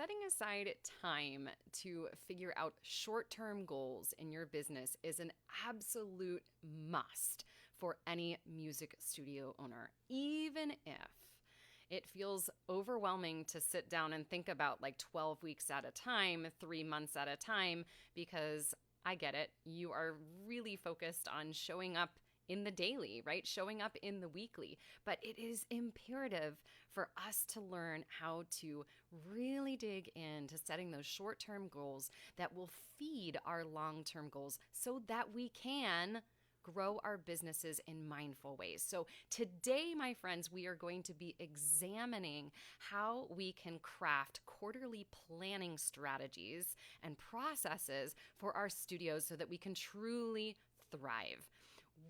Setting aside time to figure out short-term goals in your business is an absolute must for any music studio owner, even if it feels overwhelming to sit down and think about like 12 weeks at a time, 3 months at a time, because I get it. You are really focused on showing up in the daily, right? Showing up in the weekly. But it is imperative for us to learn how to really dig into setting those short-term goals that will feed our long-term goals so that we can grow our businesses in mindful ways. So today, my friends, we are going to be examining how we can craft quarterly planning strategies and processes for our studios so that we can truly thrive.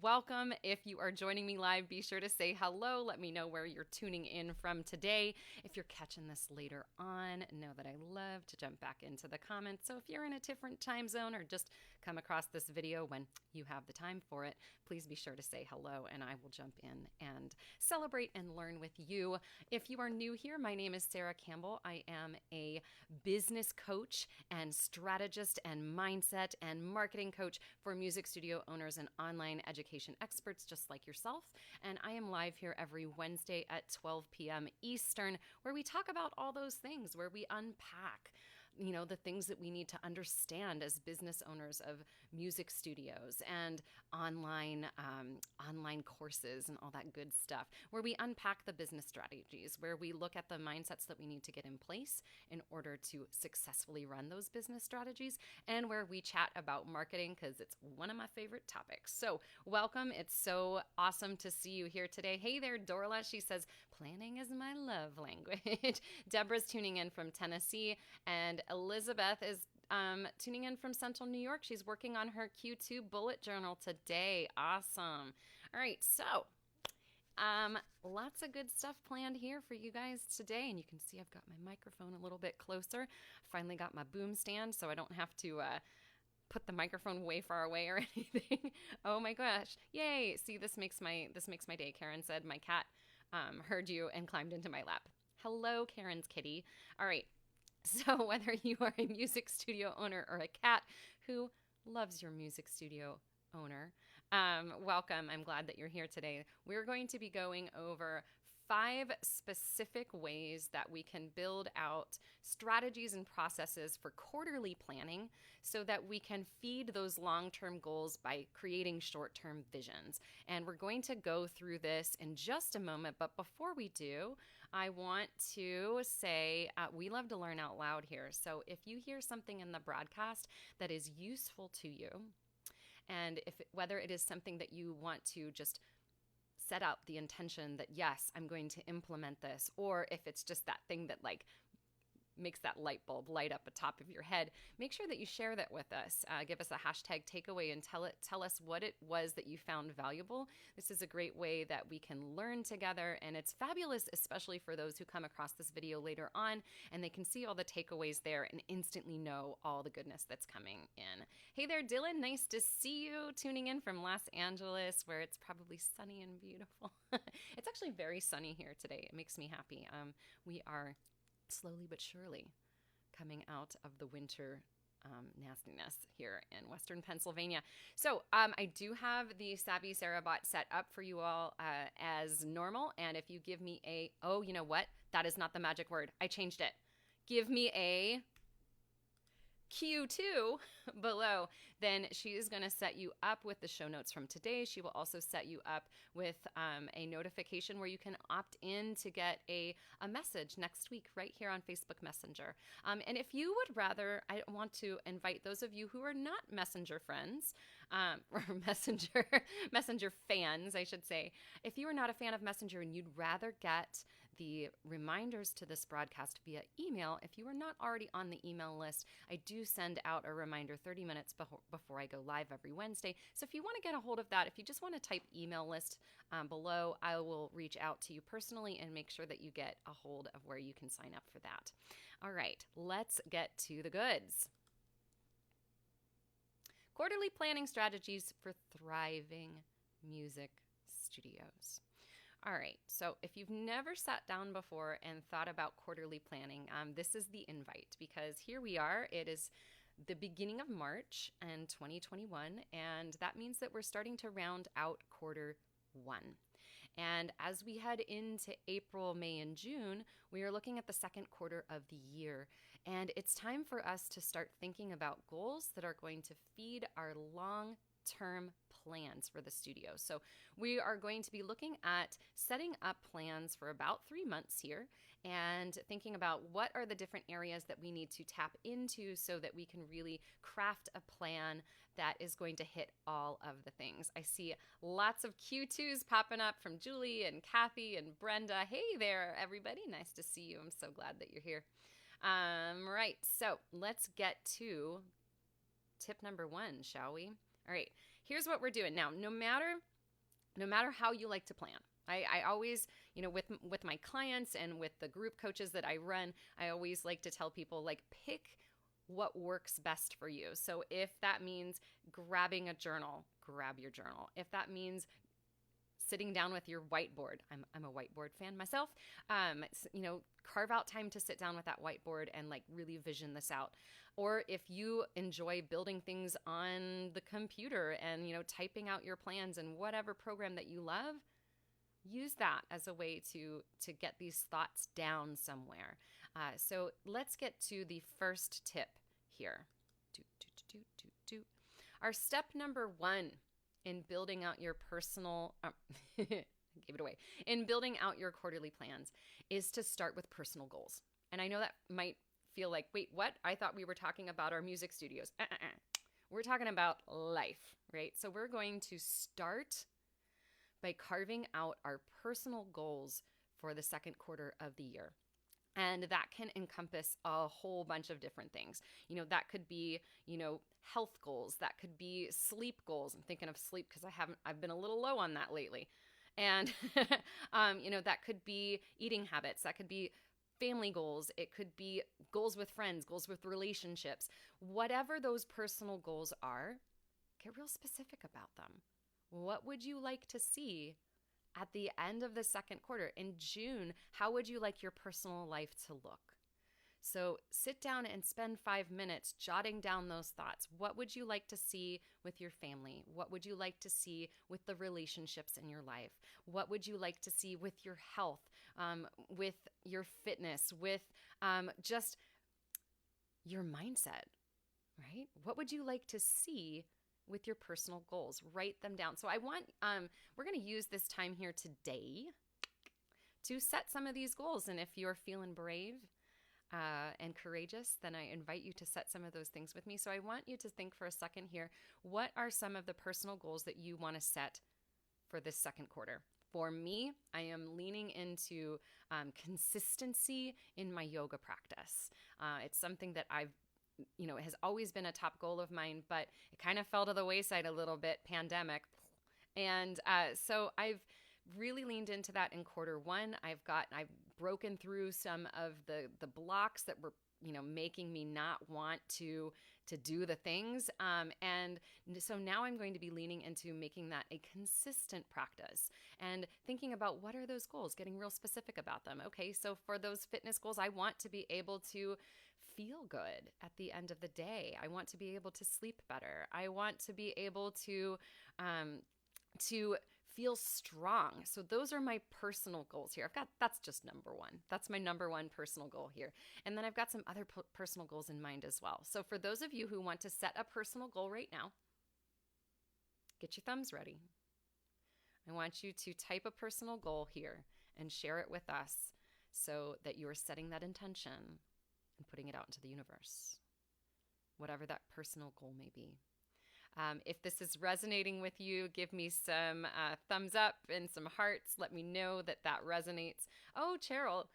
Welcome. If you are joining me live, be sure to say hello. Let me know where you're tuning in from today. If you're catching this later on, know that I love to jump back into the comments. So if you're in a different time zone or just come across this video when you have the time for it, please be sure to say hello and I will jump in and celebrate and learn with you. If you are new here, my name is Sara Campbell. I am a business coach and strategist and mindset and marketing coach for music studio owners and online education experts just like yourself. And I am live here every Wednesday at 12 p.m. Eastern, where we talk about all those things, where we unpack, the things that we need to understand as business owners of music studios and online courses and all that good stuff, where we unpack the business strategies, where we look at the mindsets that we need to get in place in order to successfully run those business strategies, and where we chat about marketing because it's one of my favorite topics. So welcome. It's so awesome to see you here today. Hey there, Dorla. She says, planning is my love language. Deborah's tuning in from Tennessee, and Elizabeth is tuning in from Central New York. She's working on her Q2 bullet journal today. Awesome. All right, so lots of good stuff planned here for you guys today. And you can see I've got my microphone a little bit closer. Finally got my boom stand so I don't have to put the microphone way far away or anything. Oh my gosh. Yay. See, this makes my day. Karen said my cat heard you and climbed into my lap. Hello, Karen's kitty. All right. So whether you are a music studio owner or a cat who loves your music studio owner, welcome. I'm glad that you're here today. We're going to be going over 5 specific ways that we can build out strategies and processes for quarterly planning so that we can feed those long-term goals by creating short-term visions. And we're going to go through this in just a moment. But before we do, I want to say we love to learn out loud here. So if you hear something in the broadcast that is useful to you, and whether it is something that you want to just set out the intention that, yes, I'm going to implement this, or if it's just that thing that makes that light bulb light up atop of your head, make sure that you share that with us. Give us a hashtag takeaway and tell us what it was that you found valuable. This is a great way that we can learn together, and it's fabulous, especially for those who come across this video later on and they can see all the takeaways there and instantly know all the goodness that's coming in. Hey there, Dylan. Nice to see you tuning in from Los Angeles, where it's probably sunny and beautiful. It's actually very sunny here today. It makes me happy. We are slowly but surely coming out of the winter nastiness here in Western Pennsylvania. So I do have the Savvy Sara bot set up for you all as normal. And if you give me oh, you know what? That is not the magic word. I changed it. Give me a Q2 below, then she is going to set you up with the show notes from today. She will also set you up with a notification where you can opt in to get a message next week right here on Facebook Messenger. And if you would rather, I want to invite those of you who are not Messenger friends, or Messenger fans, I should say. If you are not a fan of Messenger and you'd rather get the reminders to this broadcast via email, if you are not already on the email list, I do send out a reminder 30 minutes before I go live every Wednesday. So if you want to get a hold of that, if you just want to type email list below, I will reach out to you personally and make sure that you get a hold of where you can sign up for that. All right, let's get to the goods. Quarterly planning strategies for thriving music studios. All right. So if you've never sat down before and thought about quarterly planning, this is the invite because here we are. It is the beginning of March in 2021, and that means that we're starting to round out quarter one. And as we head into April, May, and June, we are looking at the second quarter of the year. And it's time for us to start thinking about goals that are going to feed our long-term plans for the studio. So we are going to be looking at setting up plans for about 3 months here and thinking about what are the different areas that we need to tap into so that we can really craft a plan that is going to hit all of the things. I see lots of Q2s popping up from Julie and Kathy and Brenda. Hey there, everybody. Nice to see you. I'm so glad that you're here. Right, so let's get to tip number 1, shall we? All right, here's what we're doing now. No matter how you like to plan, I always, with my clients and with the group coaches that I run, I always like to tell people, like, pick what works best for you. So if that means grabbing a journal, grab your journal. If that means sitting down with your whiteboard, I'm a whiteboard fan myself, carve out time to sit down with that whiteboard and like really vision this out. Or if you enjoy building things on the computer and, typing out your plans in whatever program that you love, use that as a way to get these thoughts down somewhere. So let's get to the first tip here. Our step number 1 in building out your personal, gave it away, in building out your quarterly plans is to start with personal goals. And I know that might feel like, wait, what? I thought we were talking about our music studios. We're talking about life, right? So we're going to start by carving out our personal goals for the second quarter of the year. And that can encompass a whole bunch of different things. That could be, health goals. That could be sleep goals. I'm thinking of sleep because I've been a little low on that lately. And, that could be eating habits. That could be family goals. It could be goals with friends, goals with relationships. Whatever those personal goals are, get real specific about them. What would you like to see at the end of the second quarter? In June, how would you like your personal life to look? So sit down and spend 5 minutes jotting down those thoughts. What would you like to see with your family? What would you like to see with the relationships in your life? What would you like to see with your health, with your fitness, with just your mindset, right? What would you like to see with your personal goals? Write them down. So we're going to use this time here today to set some of these goals. And if you're feeling brave and courageous, then I invite you to set some of those things with me. So I want you to think for a second here, what are some of the personal goals that you want to set for this second quarter? For me, I am leaning into consistency in my yoga practice. It's something that it has always been a top goal of mine, but it kind of fell to the wayside a little bit, pandemic. And so I've really leaned into that in quarter one. I've broken through some of the blocks that were, making me not want to do the things. And so now I'm going to be leaning into making that a consistent practice and thinking about what are those goals, getting real specific about them. Okay, so for those fitness goals, I want to be able to feel good at the end of the day. I want to be able to sleep better. I want to be able to feel strong. So those are my personal goals here. That's just number 1. That's my number 1 personal goal here. And then I've got some other personal goals in mind as well. So for those of you who want to set a personal goal right now, get your thumbs ready. I want you to type a personal goal here and share it with us so that you are setting that intention and putting it out into the universe, whatever that personal goal may be. If this is resonating with you, give me some thumbs up and some hearts. Let me know that resonates. Oh, Cheryl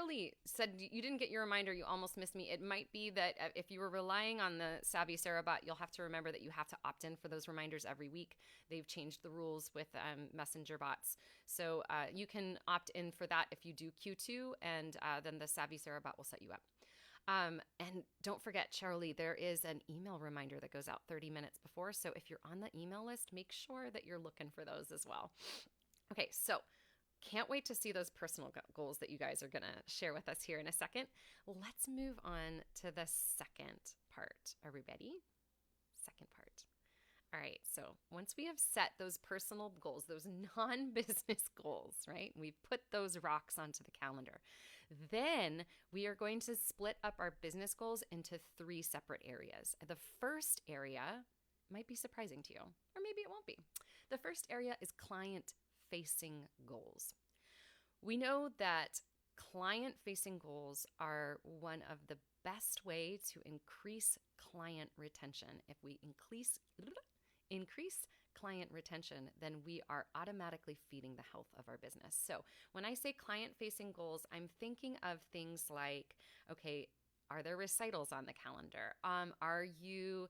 Lee said you didn't get your reminder. You almost missed me. It might be that if you were relying on the Savvy Sara bot, you'll have to remember that you have to opt in for those reminders every week. They've changed the rules with messenger bots. So you can opt in for that if you do Q2, and then the Savvy Sara bot will set you up. And don't forget, Charlie, there is an email reminder that goes out 30 minutes before. So if you're on the email list, make sure that you're looking for those as well. Okay, so Can't wait to see those personal goals that you guys are going to share with us here in a second. Let's move on to the second part. Are we ready? Second part. All right, so once we have set those personal goals, those non-business goals, right? We've put those rocks onto the calendar. Then we are going to split up our business goals into 3 separate areas. The first area might be surprising to you, or maybe it won't be. The first area is client-facing goals. We know that client-facing goals are one of the best way to increase client retention. If we increase client retention, then we are automatically feeding the health of our business. So when I say client-facing goals, I'm thinking of things like, okay, are there recitals on the calendar? Are you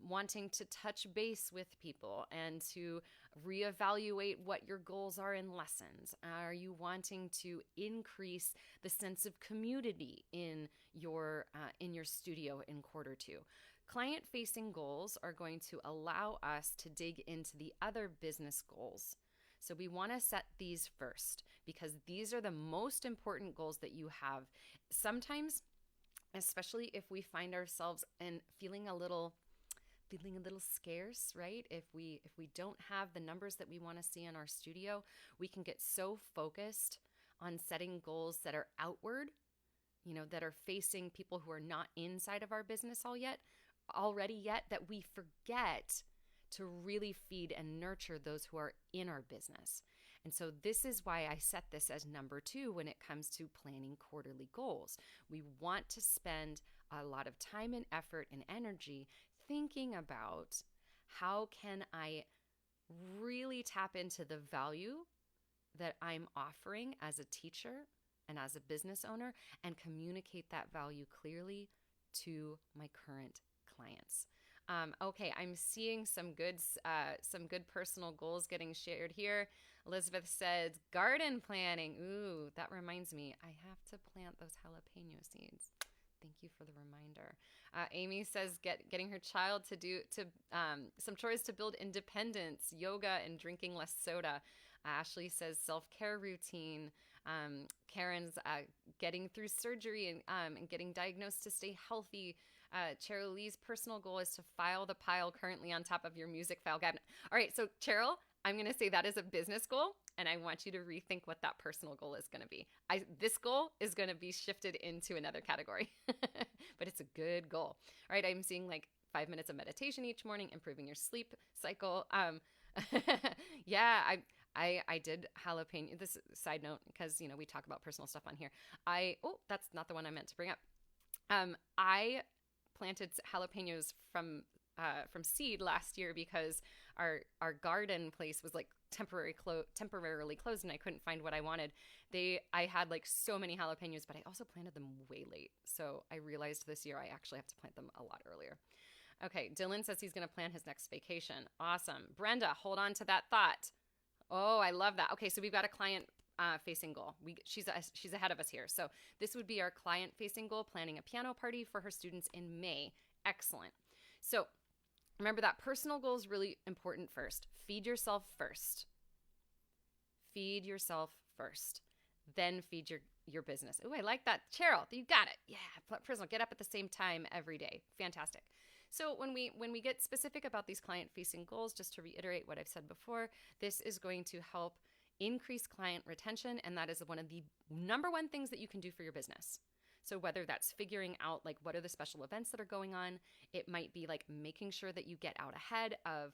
wanting to touch base with people and to reevaluate what your goals are in lessons? Are you wanting to increase the sense of community in your studio in Q2? Client-facing goals are going to allow us to dig into the other business goals. So we want to set these first because these are the most important goals that you have. Sometimes, especially if we find ourselves in feeling a little scarce, right? If we don't have the numbers that we want to see in our studio, we can get so focused on setting goals that are outward, that are facing people who are not inside of our business already yet, that we forget to really feed and nurture those who are in our business. And so this is why I set this as number 2 when it comes to planning quarterly goals. We want to spend a lot of time and effort and energy thinking about how can I really tap into the value that I'm offering as a teacher and as a business owner and communicate that value clearly to my current clients. Okay, I'm seeing some good personal goals getting shared here. Elizabeth says garden planning. Ooh, that reminds me, I have to plant those jalapeno seeds. Thank you for the reminder. Amy says getting her child to do some chores to build independence, yoga, and drinking less soda. Ashley says self-care routine. Karen's getting through surgery and getting diagnosed to stay healthy. Cheryl Lee's personal goal is to file the pile currently on top of your music file cabinet. All right, so Cheryl, I'm going to say that is a business goal, and I want you to rethink what that personal goal is going to be. This goal is going to be shifted into another category, but it's a good goal. All right, I'm seeing like 5 minutes of meditation each morning, improving your sleep cycle. Yeah, I did jalapeno. This is a side note because we talk about personal stuff on here. That's not the one I meant to bring up. I planted jalapenos from seed last year because our garden place was like temporarily closed and I couldn't find what I wanted. I had like so many jalapenos, but I also planted them way late. So I realized this year I actually have to plant them a lot earlier. Okay, Dylan says he's going to plan his next vacation. Awesome. Brenda, hold on to that thought. Oh, I love that. Okay, so we've got a client facing goal. She's ahead of us here. So this would be our client facing goal, planning a piano party for her students in May. Excellent. So remember that personal goal is really important first. Feed yourself first. Feed yourself first. Then feed your business. Oh, I like that. Cheryl, you got it. Yeah, personal. Get up at the same time every day. Fantastic. So when we get specific about these client-facing goals, just to reiterate what I've said before, this is going to help increase client retention, and that is one of the number 1 things that you can do for your business. So whether that's figuring out like what are the special events that are going on, it might be like making sure that you get out ahead of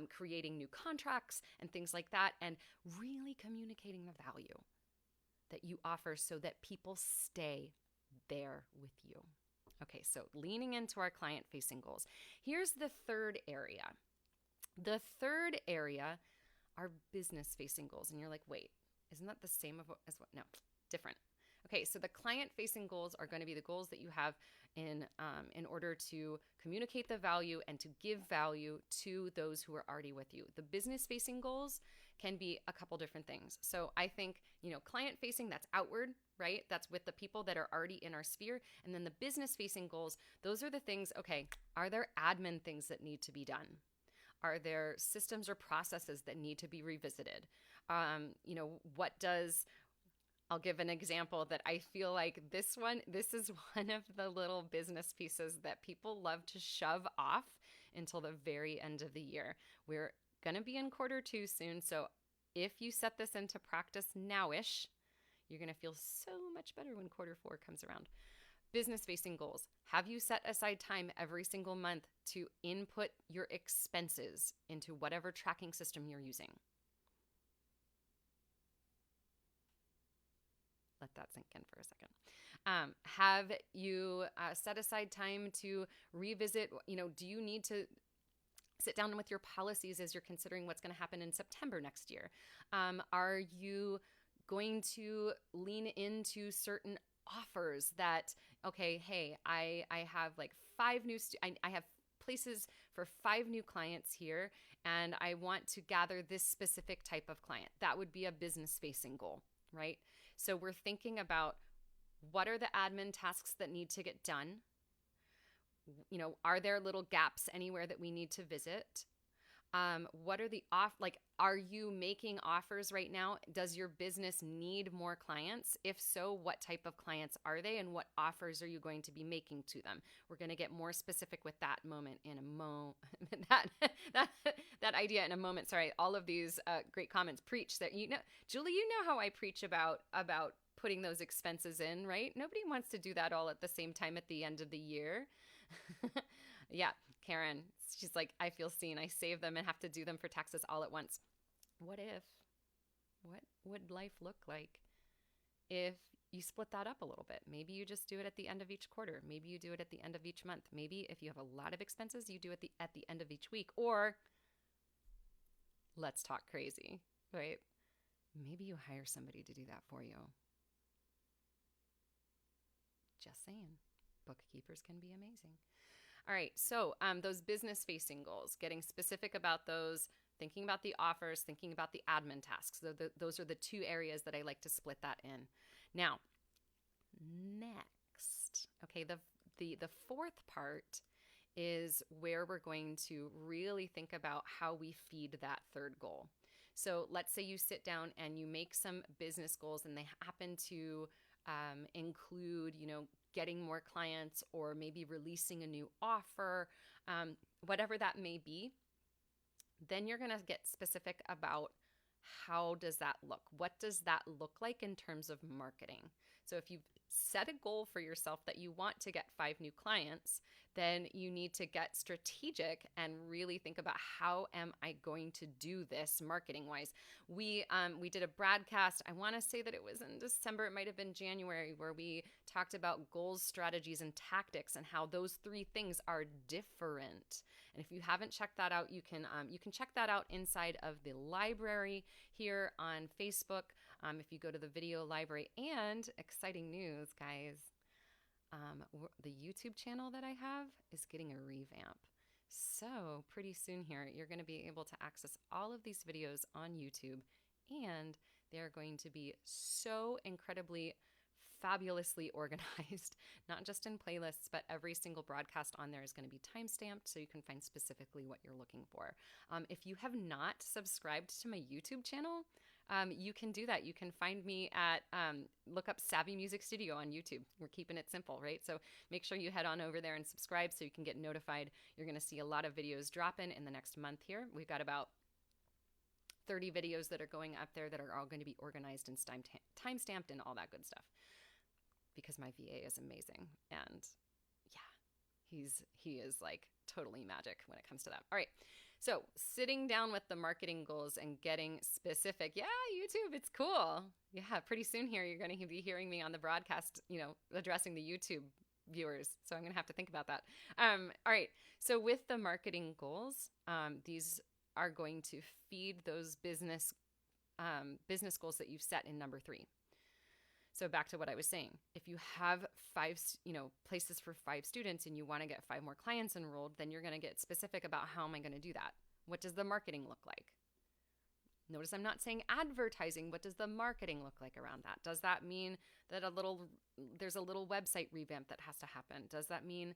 creating new contracts and things like that, and really communicating the value that you offer so that people stay there with you. Okay, so leaning into our client-facing goals. Here's the third area. The third area are business-facing goals. And you're like, wait, isn't that the same as what? No, different. Okay, so the client-facing goals are going to be the goals that you have in order to communicate the value and to give value to those who are already with you. The business-facing goals can be a couple different things. So I think, client-facing, that's outward, right? That's with the people that are already in our sphere. And then the business-facing goals, those are the things, okay, are there admin things that need to be done? Are there systems or processes that need to be revisited? What does I'll give an example that I feel like this is one of the little business pieces that people love to shove off until the very end of the year. We're going to be in quarter two soon. So if you set this into practice nowish, you're going to feel so much better when quarter four comes around. Business facing goals. Have you set aside time every single month to input your expenses into whatever tracking system you're using? Let that sink in for a second. Have you set aside time to revisit? Do you need to sit down with your policies as you're considering what's going to happen in September next year? Are you going to lean into certain offers that, okay, hey, I have like I have places for 5 new clients here, and I want to gather this specific type of client. That would be a business facing goal, right? So we're thinking about what are the admin tasks that need to get done? Are there little gaps anywhere that we need to visit? What are are you making offers right now? Does your business need more clients? If so, what type of clients are they, and what offers are you going to be making to them? We're going to get more specific with that moment in a that idea in a moment. Sorry, all of these great comments preach that, Julie, how I preach about putting those expenses in, right? Nobody wants to do that all at the same time at the end of the year. Yeah, Karen, she's like, I feel seen. I save them and have to do them for taxes all at once. What would life look like if you split that up a little bit? Maybe you just do it at the end of each quarter. Maybe you do it at the end of each month. Maybe if you have a lot of expenses, you do it at the end of each week. Or let's talk crazy, right? Maybe you hire somebody to do that for you. Just saying. Bookkeepers can be amazing. All right, so those business-facing goals, getting specific about those, thinking about the offers, thinking about the admin tasks. Those are the 2 areas that I like to split that in. Now, next, okay, the 4th part is where we're going to really think about how we feed that 3rd goal. So let's say you sit down and you make some business goals, and they happen to include, getting more clients, or maybe releasing a new offer, whatever that may be. Then you're going to get specific about how does that look? What does that look like in terms of marketing? So if you've set a goal for yourself that you want to get 5 new clients, then you need to get strategic and really think about, how am I going to do this marketing wise? We did a broadcast. I want to say that it was in December. It might have been January, where we talked about goals, strategies, and tactics, and how those 3 things are different. And if you haven't checked that out, you can check that out inside of the library here on Facebook. If you go to the video library. And exciting news, guys, the YouTube channel that I have is getting a revamp. So pretty soon here, you're going to be able to access all of these videos on YouTube, and they're going to be so incredibly fabulously organized, not just in playlists, but every single broadcast on there is going to be time-stamped, so you can find specifically what you're looking for. If you have not subscribed to my YouTube channel, you can do that. You can find me at, look up Savvy Music Studio on YouTube. We're keeping it simple, right? So make sure you head on over there and subscribe so you can get notified. You're going to see a lot of videos drop in the next month here. We've got about 30 videos that are going up there that are all going to be organized and time-stamped and all that good stuff, because my VA is amazing. And yeah, he is like totally magic when it comes to that. All right. So sitting down with the marketing goals and getting specific. Yeah, YouTube, it's cool. Yeah, pretty soon here, you're going to be hearing me on the broadcast, addressing the YouTube viewers. So I'm going to have to think about that. All right. So with the marketing goals, these are going to feed those business goals that you've set in number 3. So back to what I was saying, if you have 5, places for 5 students and you want to get 5 more clients enrolled, then you're going to get specific about, how am I going to do that? What does the marketing look like? Notice I'm not saying advertising. What does the marketing look like around that? Does that mean that there's a little website revamp that has to happen? Does that mean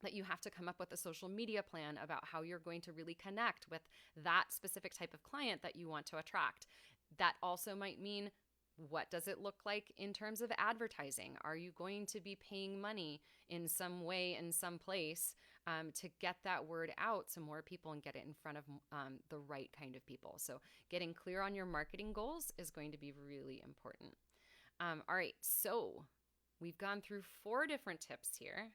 that you have to come up with a social media plan about how you're going to really connect with that specific type of client that you want to attract? That also might mean, what does it look like in terms of advertising? Are you going to be paying money in some way, in some place, to get that word out so more people and get it in front of the right kind of people? So getting clear on your marketing goals is going to be really important. All right, so we've gone through 4 different tips here.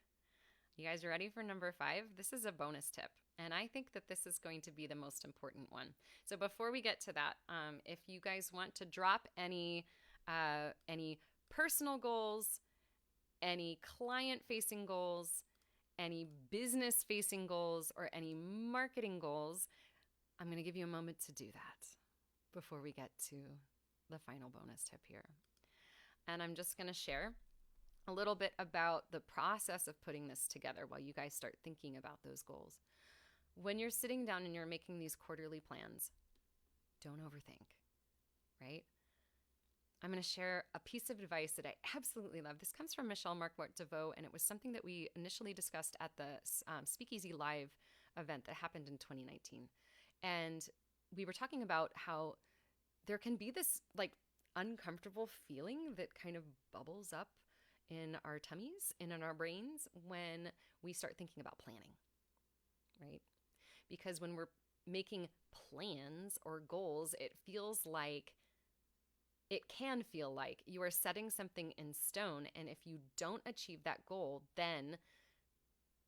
You guys are ready for number 5? This is a bonus tip, and I think that this is going to be the most important one. So before we get to that, if you guys want to drop any personal goals, any client-facing goals, any business-facing goals, or any marketing goals, I'm going to give you a moment to do that before we get to the final bonus tip here. And I'm just going to share a little bit about the process of putting this together while you guys start thinking about those goals. When you're sitting down and you're making these quarterly plans, don't overthink, right? I'm going to share a piece of advice that I absolutely love. This comes from Michelle Marquardt DeVoe, and it was something that we initially discussed at the Speakeasy Live event that happened in 2019. And we were talking about how there can be this like uncomfortable feeling that kind of bubbles up in our tummies and in our brains when we start thinking about planning, right? Because when we're making plans or goals, it can feel like you are setting something in stone. And if you don't achieve that goal, then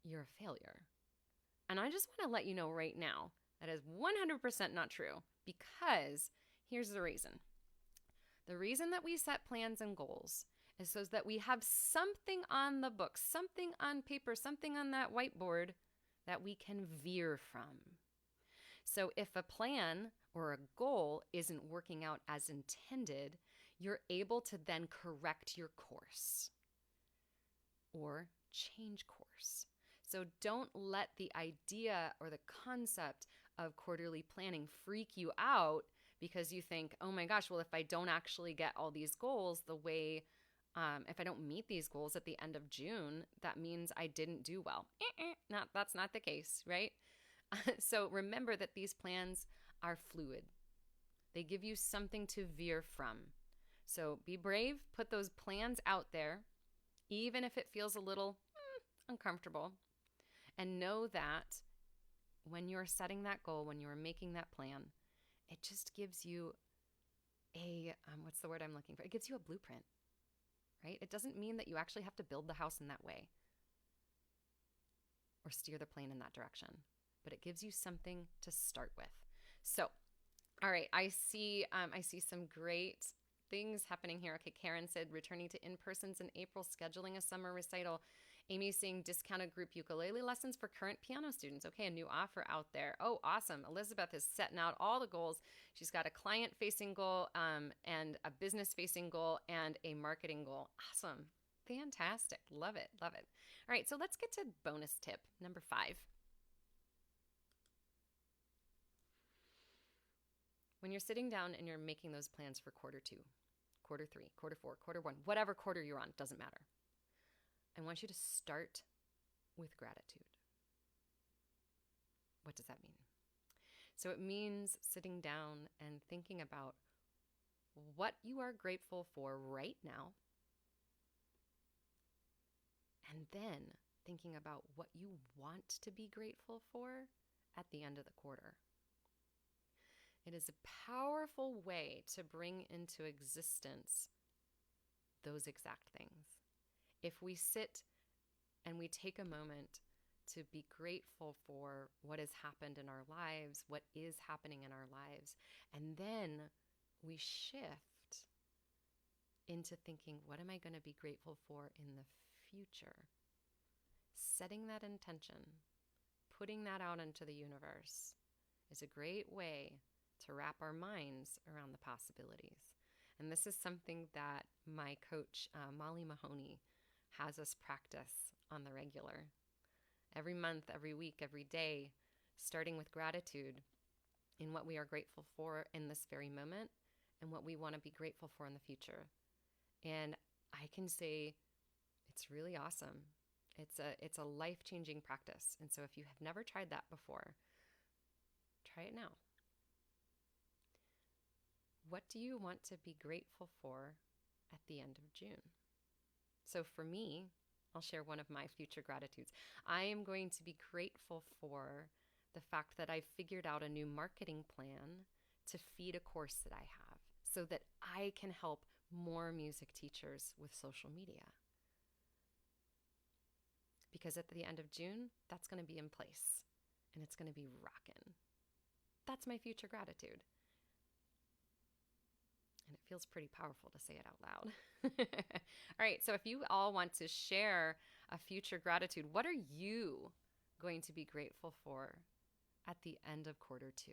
you're a failure. And I just want to let you know right now, that is 100% not true, because here's the reason. The reason that we set plans and goals is so that we have something on the book, something on paper, something on that whiteboard that we can veer from. So if a plan or a goal isn't working out as intended, you're able to then correct your course or change course. So don't let the idea or the concept of quarterly planning freak you out because you think, oh my gosh, well, if I don't actually get all these goals the way if I don't meet these goals at the end of June, that means I didn't do well. That's not the case, right? So remember that these plans are fluid. They give you something to veer from. So be brave, put those plans out there, even if it feels a little uncomfortable. And know that when you're setting that goal, when you're making that plan, it just gives you what's the word I'm looking for? It gives you a blueprint. Right? It doesn't mean that you actually have to build the house in that way or steer the plane in that direction, but it gives you something to start with. So, all right, I see some great things happening here. Okay, Karen said returning to in-persons in April, scheduling a summer recital. Amy's saying discounted group ukulele lessons for current piano students. Okay, a new offer out there. Oh, awesome. Elizabeth is setting out all the goals. She's got a client-facing goal and a business-facing goal and a marketing goal. Awesome. Fantastic. Love it. Love it. All right, so let's get to bonus tip number 5. When you're sitting down and you're making those plans for quarter 2, quarter 3, quarter 4, quarter 1, whatever quarter you're on, doesn't matter. I want you to start with gratitude. What does that mean? So it means sitting down and thinking about what you are grateful for right now, and then thinking about what you want to be grateful for at the end of the quarter. It is a powerful way to bring into existence those exact things. If we sit and we take a moment to be grateful for what has happened in our lives, what is happening in our lives, and then we shift into thinking, what am I going to be grateful for in the future? Setting that intention, putting that out into the universe is a great way to wrap our minds around the possibilities. And this is something that my coach, Molly Mahoney, has us practice on the regular. Every month, every week, every day, starting with gratitude in what we are grateful for in this very moment and what we want to be grateful for in the future. And I can say it's really awesome. It's a life-changing practice. And so if you have never tried that before, try it now. what do you want to be grateful for at the end of June? So for me, I'll share one of my future gratitudes. I am going to be grateful for the fact that I figured out a new marketing plan to feed a course that I have so that I can help more music teachers with social media. Because at the end of June, that's going to be in place and it's going to be rockin'. That's my future gratitude. And it feels pretty powerful to say it out loud. All right, so if you all want to share a future gratitude, what are you going to be grateful for at the end of quarter 2?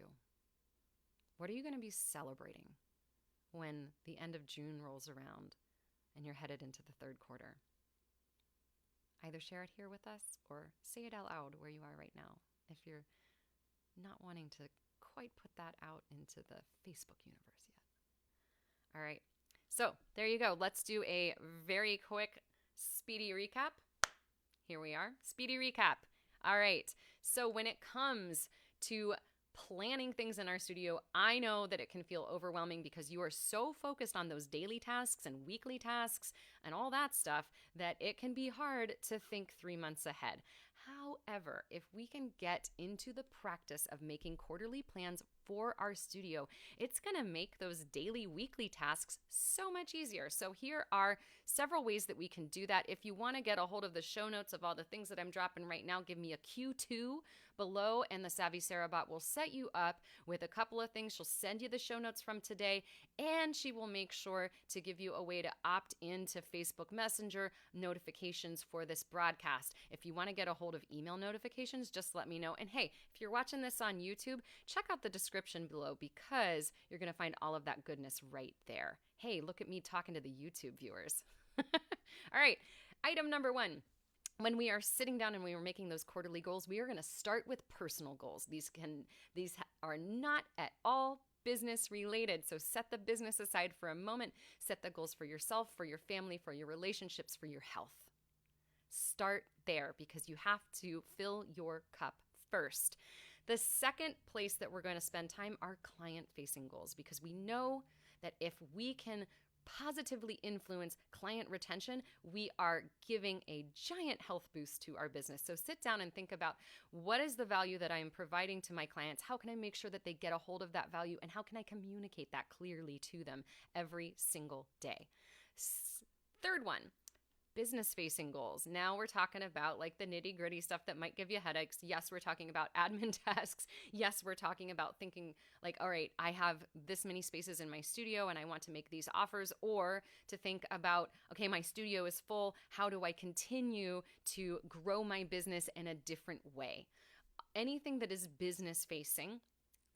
What are you going to be celebrating when the end of June rolls around and you're headed into the third quarter? Either share it here with us or say it out loud where you are right now if you're not wanting to quite put that out into the Facebook universe yet. All right, so there you go. Let's do a very quick, speedy recap. Here we are, speedy recap. All right, so when it comes to planning things in our studio, I know that it can feel overwhelming because you are so focused on those daily tasks and weekly tasks and all that stuff that it can be hard to think 3 months ahead. However, if we can get into the practice of making quarterly plans for our studio, it's going to make those daily, weekly tasks so much easier. So here are several ways that we can do that. If you want to get a hold of the show notes of all the things that I'm dropping right now, give me a Q2 below and the Savvy Sara bot will set you up with a couple of things. She'll send you the show notes from today and she will make sure to give you a way to opt into Facebook Messenger notifications for this broadcast. If you want to get a hold of email notifications, just let me know. And hey, if you're watching this on YouTube, check out the description below because you're going to find all of that goodness right there. Hey, look at me talking to the YouTube viewers. All right, item number 1. When we are sitting down and we are making those quarterly goals, we are going to start with personal goals. These are not at all business related. So set the business aside for a moment. Set the goals for yourself, for your family, for your relationships, for your health. Start there because you have to fill your cup first. The second place that we're going to spend time are client-facing goals because we know that if we can positively influence client retention, we are giving a giant health boost to our business. So sit down and think about what is the value that I am providing to my clients? How can I make sure that they get a hold of that value? And how can I communicate that clearly to them every single day? Third one, business-facing goals. Now we're talking about like the nitty-gritty stuff that might give you headaches. Yes, we're talking about admin tasks. Yes, we're talking about thinking like, all right, I have this many spaces in my studio and I want to make these offers, or to think about, okay, my studio is full. How do I continue to grow my business in a different way? Anything that is business-facing,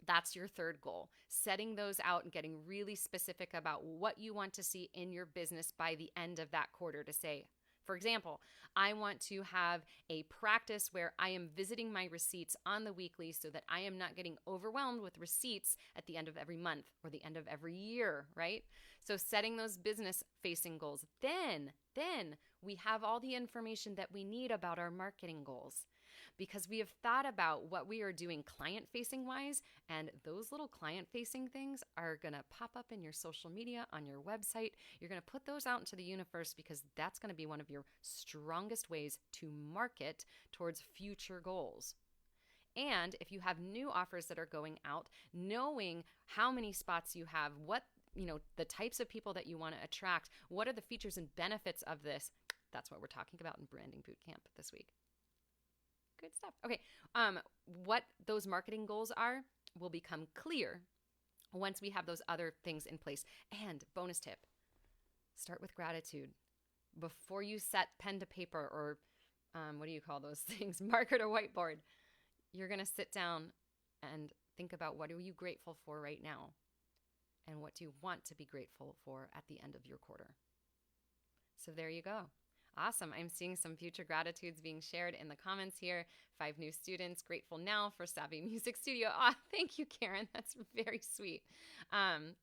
that's your third goal. Setting those out and getting really specific about what you want to see in your business by the end of that quarter to say, for example, I want to have a practice where I am visiting my receipts on the weekly so that I am not getting overwhelmed with receipts at the end of every month or the end of every year, right? So setting those business-facing goals. Then we have all the information that we need about our marketing goals, because we have thought about what we are doing client-facing wise, and those little client-facing things are going to pop up in your social media, on your website. You're going to put those out into the universe because that's going to be one of your strongest ways to market towards future goals. And if you have new offers that are going out, knowing how many spots you have, what the types of people that you want to attract, what are the features and benefits of this, that's what we're talking about in Branding Bootcamp this week. Good stuff. Okay, what those marketing goals are will become clear once we have those other things in place. And bonus tip, start with gratitude. Before you set pen to paper or what do you call those things, marker to whiteboard, you're going to sit down and think about what are you grateful for right now and what do you want to be grateful for at the end of your quarter. So there you go. Awesome. I'm seeing some future gratitudes being shared in the comments here. 5 new students, grateful now for Savvy Music Studio. Thank you, Karen. That's very sweet. And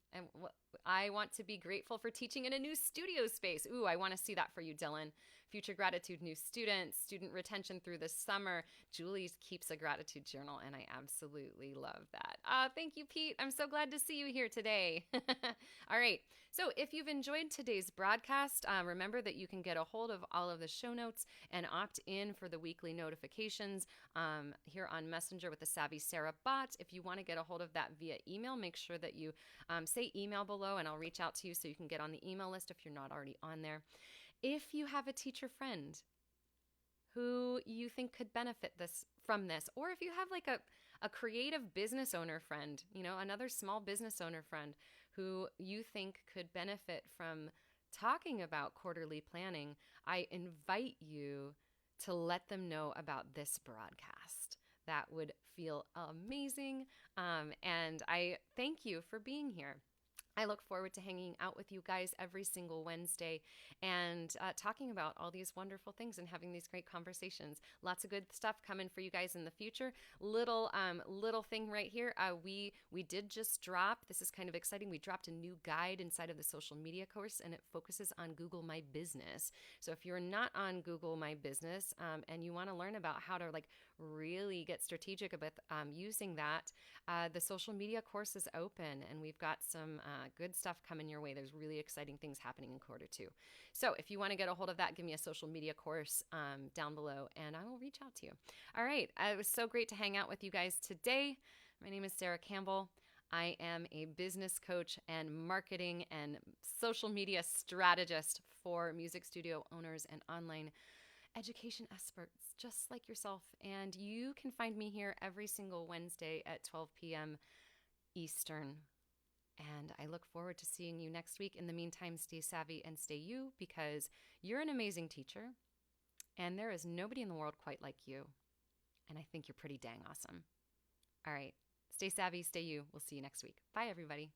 I want to be grateful for teaching in a new studio space. Ooh, I want to see that for you, Dylan. Future gratitude, new students, student retention through the summer. Julie keeps a gratitude journal, and I absolutely love that. Thank you, Pete. I'm so glad to see you here today. All right. So if you've enjoyed today's broadcast, remember that you can get a hold of all of the show notes and opt in for the weekly notifications here on Messenger with the Savvy Sara bot. If you want to get a hold of that via email, make sure that you say email below and I'll reach out to you so you can get on the email list if you're not already on there. If you have a teacher friend who you think could benefit from this, or if you have like a creative business owner friend, another small business owner friend who you think could benefit from talking about quarterly planning, I invite you to let them know about this broadcast. That would feel amazing. And I thank you for being here. I look forward to hanging out with you guys every single Wednesday and talking about all these wonderful things and having these great conversations. Lots of good stuff coming for you guys in the future. Little thing right here. We did just drop. This is kind of exciting. We dropped a new guide inside of the social media course, and it focuses on Google My Business. So if you're not on Google My Business and you want to learn about how to really get strategic about using that, the social media course is open, and we've got some good stuff coming your way. There's really exciting things happening in Q2. So if you want to get a hold of that, give me a social media course down below, and I will reach out to you. All right. It was so great to hang out with you guys today. My name is Sara Campbell. I am a business coach and marketing and social media strategist for music studio owners and online education experts just like yourself. And you can find me here every single Wednesday at 12 p.m. Eastern. And I look forward to seeing you next week. In the meantime, stay savvy and stay you, because you're an amazing teacher and there is nobody in the world quite like you. And I think you're pretty dang awesome. All right. Stay savvy, stay you. We'll see you next week. Bye, everybody.